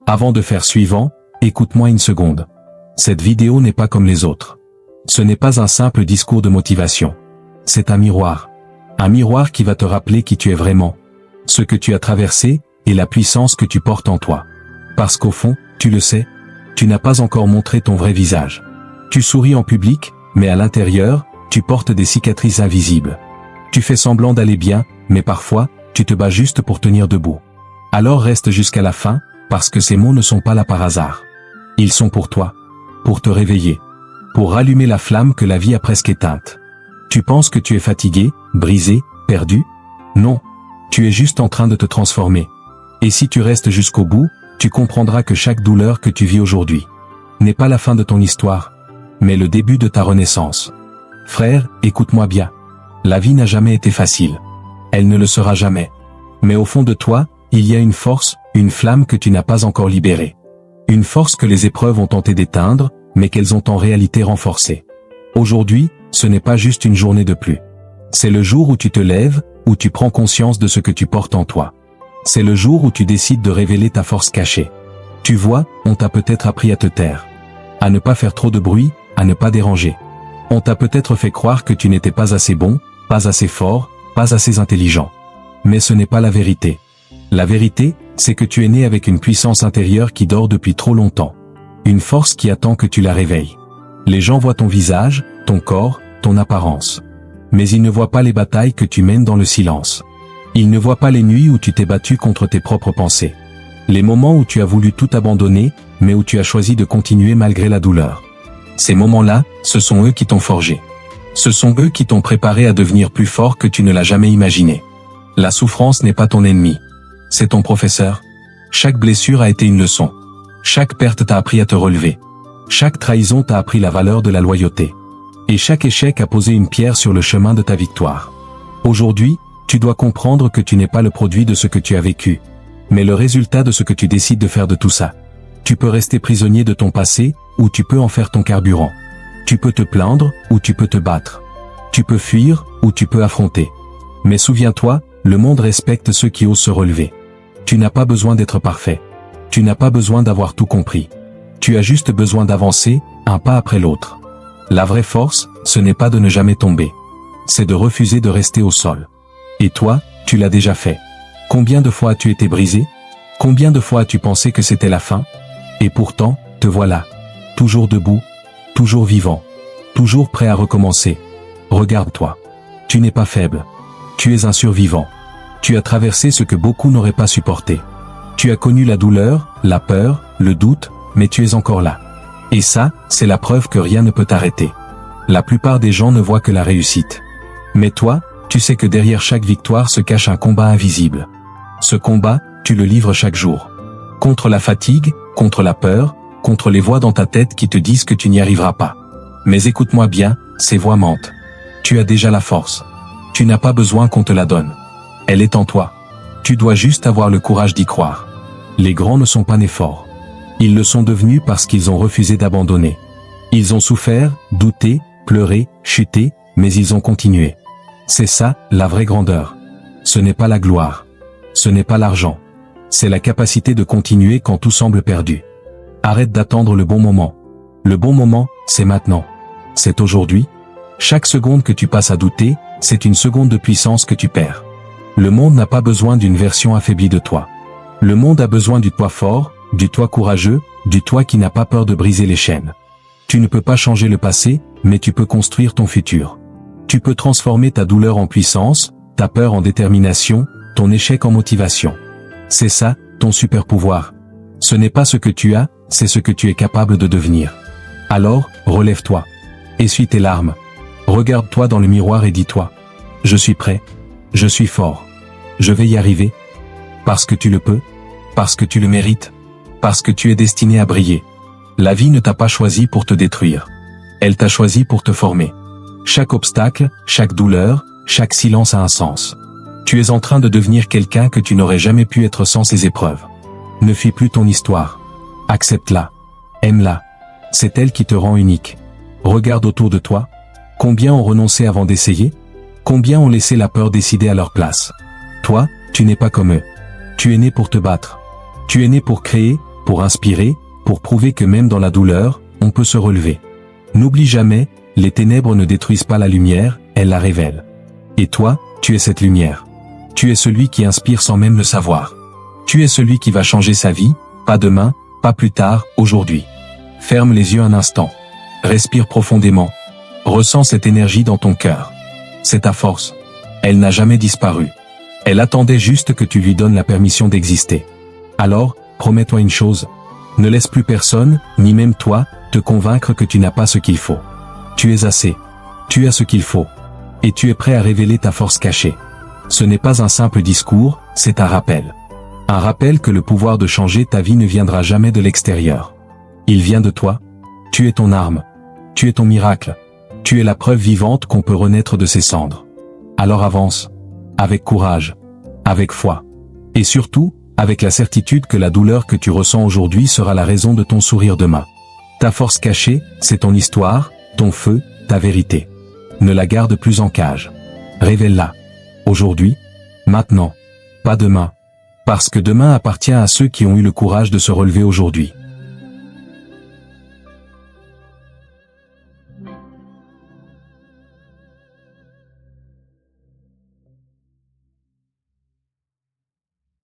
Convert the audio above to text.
Avant de faire suivant, écoute-moi une seconde. Cette vidéo n'est pas comme les autres. Ce n'est pas un simple discours de motivation. C'est un miroir. Un miroir qui va te rappeler qui tu es vraiment, ce que tu as traversé et la puissance que tu portes en toi. Parce qu'au fond, tu le sais, tu n'as pas encore montré ton vrai visage. Tu souris en public, mais à l'intérieur, tu portes des cicatrices invisibles. Tu fais semblant d'aller bien, mais parfois, tu te bats juste pour tenir debout. Alors reste jusqu'à la fin, parce que ces mots ne sont pas là par hasard. Ils sont pour toi, pour te réveiller, pour rallumer la flamme que la vie a presque éteinte. Tu penses que tu es fatigué, brisé, perdu? Non, tu es juste en train de te transformer. Et si tu restes jusqu'au bout, tu comprendras que chaque douleur que tu vis aujourd'hui n'est pas la fin de ton histoire, mais le début de ta renaissance. Frère, écoute-moi bien. La vie n'a jamais été facile. Elle ne le sera jamais. Mais au fond de toi, il y a une force, une flamme que tu n'as pas encore libérée. Une force que les épreuves ont tenté d'éteindre, mais qu'elles ont en réalité renforcée. Aujourd'hui, ce n'est pas juste une journée de plus. C'est le jour où tu te lèves, où tu prends conscience de ce que tu portes en toi. C'est le jour où tu décides de révéler ta force cachée. Tu vois, on t'a peut-être appris à te taire, à ne pas faire trop de bruit, à ne pas déranger. On t'a peut-être fait croire que tu n'étais pas assez bon, pas assez fort, pas assez intelligent. Mais ce n'est pas la vérité. La vérité, c'est que tu es né avec une puissance intérieure qui dort depuis trop longtemps. Une force qui attend que tu la réveilles. Les gens voient ton visage, ton corps, ton apparence. Mais ils ne voient pas les batailles que tu mènes dans le silence. Ils ne voient pas les nuits où tu t'es battu contre tes propres pensées. Les moments où tu as voulu tout abandonner, mais où tu as choisi de continuer malgré la douleur. Ces moments-là, ce sont eux qui t'ont forgé. Ce sont eux qui t'ont préparé à devenir plus fort que tu ne l'as jamais imaginé. La souffrance n'est pas ton ennemi. C'est ton professeur. Chaque blessure a été une leçon. Chaque perte t'a appris à te relever. Chaque trahison t'a appris la valeur de la loyauté. Et chaque échec a posé une pierre sur le chemin de ta victoire. Aujourd'hui, tu dois comprendre que tu n'es pas le produit de ce que tu as vécu, mais le résultat de ce que tu décides de faire de tout ça. Tu peux rester prisonnier de ton passé, ou tu peux en faire ton carburant. Tu peux te plaindre, ou tu peux te battre. Tu peux fuir, ou tu peux affronter. Mais souviens-toi, le monde respecte ceux qui osent se relever. Tu n'as pas besoin d'être parfait. Tu n'as pas besoin d'avoir tout compris. Tu as juste besoin d'avancer, un pas après l'autre. La vraie force, ce n'est pas de ne jamais tomber. C'est de refuser de rester au sol. Et toi, tu l'as déjà fait. Combien de fois as-tu été brisé? Combien de fois as-tu pensé que c'était la fin? Et pourtant, te voilà. Toujours debout, toujours vivant, toujours prêt à recommencer. Regarde-toi. Tu n'es pas faible. Tu es un survivant. Tu as traversé ce que beaucoup n'auraient pas supporté. Tu as connu la douleur, la peur, le doute, mais tu es encore là. Et ça, c'est la preuve que rien ne peut t'arrêter. La plupart des gens ne voient que la réussite. Mais toi, tu sais que derrière chaque victoire se cache un combat invisible. Ce combat, tu le livres chaque jour. Contre la fatigue, contre la peur, contre les voix dans ta tête qui te disent que tu n'y arriveras pas. Mais écoute-moi bien, ces voix mentent. Tu as déjà la force. Tu n'as pas besoin qu'on te la donne. Elle est en toi. Tu dois juste avoir le courage d'y croire. Les grands ne sont pas nés forts. Ils le sont devenus parce qu'ils ont refusé d'abandonner. Ils ont souffert, douté, pleuré, chuté, mais ils ont continué. C'est ça, la vraie grandeur. Ce n'est pas la gloire. Ce n'est pas l'argent. C'est la capacité de continuer quand tout semble perdu. Arrête d'attendre le bon moment. Le bon moment, c'est maintenant. C'est aujourd'hui. Chaque seconde que tu passes à douter, c'est une seconde de puissance que tu perds. Le monde n'a pas besoin d'une version affaiblie de toi. Le monde a besoin du toi fort, du toi courageux, du toi qui n'a pas peur de briser les chaînes. Tu ne peux pas changer le passé, mais tu peux construire ton futur. Tu peux transformer ta douleur en puissance, ta peur en détermination, ton échec en motivation. C'est ça, ton super pouvoir. Ce n'est pas ce que tu as, c'est ce que tu es capable de devenir. Alors, relève-toi. Essuie tes larmes. Regarde-toi dans le miroir et dis-toi: je suis prêt. Je suis fort. Je vais y arriver. Parce que tu le peux. Parce que tu le mérites. Parce que tu es destiné à briller. La vie ne t'a pas choisi pour te détruire. Elle t'a choisi pour te former. Chaque obstacle, chaque douleur, chaque silence a un sens. Tu es en train de devenir quelqu'un que tu n'aurais jamais pu être sans ces épreuves. Ne fuis plus ton histoire. Accepte-la. Aime-la. C'est elle qui te rend unique. Regarde autour de toi. Combien ont renoncé avant d'essayer? Combien ont laissé la peur décider à leur place? Toi, tu n'es pas comme eux. Tu es né pour te battre. Tu es né pour créer, pour inspirer, pour prouver que même dans la douleur, on peut se relever. N'oublie jamais, les ténèbres ne détruisent pas la lumière, elles la révèlent. Et toi, tu es cette lumière. Tu es celui qui inspire sans même le savoir. Tu es celui qui va changer sa vie, pas demain, pas plus tard, aujourd'hui. Ferme les yeux un instant. Respire profondément. Ressens cette énergie dans ton cœur. C'est ta force. Elle n'a jamais disparu. Elle attendait juste que tu lui donnes la permission d'exister. Alors, promets-toi une chose. Ne laisse plus personne, ni même toi, te convaincre que tu n'as pas ce qu'il faut. Tu es assez. Tu as ce qu'il faut. Et tu es prêt à révéler ta force cachée. Ce n'est pas un simple discours, c'est un rappel. Un rappel que le pouvoir de changer ta vie ne viendra jamais de l'extérieur. Il vient de toi. Tu es ton arme. Tu es ton miracle. Tu es la preuve vivante qu'on peut renaître de ses cendres. Alors avance. Avec courage. Avec foi. Et surtout, avec la certitude que la douleur que tu ressens aujourd'hui sera la raison de ton sourire demain. Ta force cachée, c'est ton histoire, ton feu, ta vérité. Ne la garde plus en cage. Révèle-la. Aujourd'hui. Maintenant. Pas demain. Parce que demain appartient à ceux qui ont eu le courage de se relever aujourd'hui.